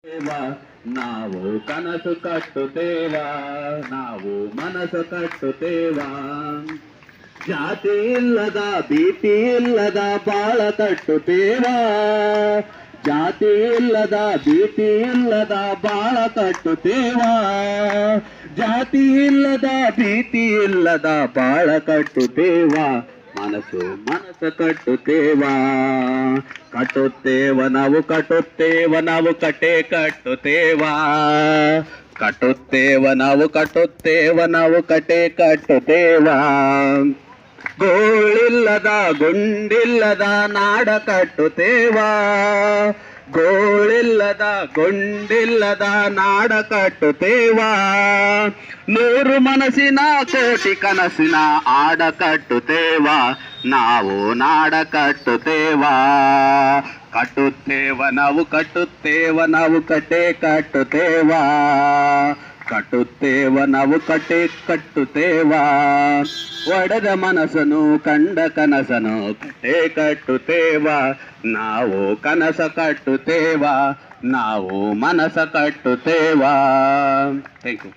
ನಾವು ಕನಸು ಕಟ್ಟುತ್ತೇವ, ನಾವು ಮನಸ್ಸು ಕಟ್ಟುತ್ತೇವ. ಜಾತಿ ಇಲ್ಲದ ಭೀತಿ ಇಲ್ಲದ ಬಾಳ ಕಟ್ಟುತ್ತೇವ, ಜಾತಿ ಇಲ್ಲದ ಭೀತಿ ಇಲ್ಲದ ಬಾಳ ಕಟ್ಟುತ್ತೇವ, ಜಾತಿ ಇಲ್ಲದ ಭೀತಿ ಇಲ್ಲದ ಬಾಳ ಕಟ್ಟುತ್ತೇವ. ಮನಸ್ಸು ಕಟ್ಟುತ್ತೇವ, ಕಟ್ಟುತ್ತೇವ ನಾವು ಕಟ್ಟುತ್ತೇವ, ನಾವು ಕಟ್ಟೆ ಕಟ್ಟುತ್ತೇವ, ಕಟ್ಟುತ್ತೇವ ನಾವು ಕಟ್ಟುತ್ತೇವ, ನಾವು ಕಟ್ಟೆ ಕಟ್ಟುತ್ತೇವ. ಗೋಳಿಲ್ಲದ ಗುಂಡಿಲ್ಲದ ನಾಡ ಕಟ್ಟುತ್ತೇವ, ಗೋಳಿಲ್ಲದ ಗುಂಡಿಲ್ಲದ ನಾಡ ಕಟ್ಟುತ್ತೇವ. ನೂರು ಮನಸ್ಸಿನ ಕೋಟಿ ಕನಸಿನ ಆಡ ಕಟ್ಟುತ್ತೇವ, ನಾವು ನಾಡ ಕಟ್ಟುತ್ತೇವ, ಕಟ್ಟುತ್ತೇವ ನಾವು ಕಟ್ಟುತ್ತೇವ, ನಾವು ಕಟ್ಟೆ ಕಟ್ಟುತ್ತೇವ, ಕಟ್ಟುತ್ತೇವ ನಾವು ಕಟ್ಟೆ ಕಟ್ಟುತ್ತೇವ. ಒಡೆದ ಮನಸ್ಸನು ಕಂಡ ಕನಸನು ಕಟ್ಟೆ ಕಟ್ಟುತ್ತೇವ, ನಾವು ಕನಸ ಕಟ್ಟುತ್ತೇವ, ನಾವು ಮನಸ ಕಟ್ಟುತ್ತೇವ. Thank you.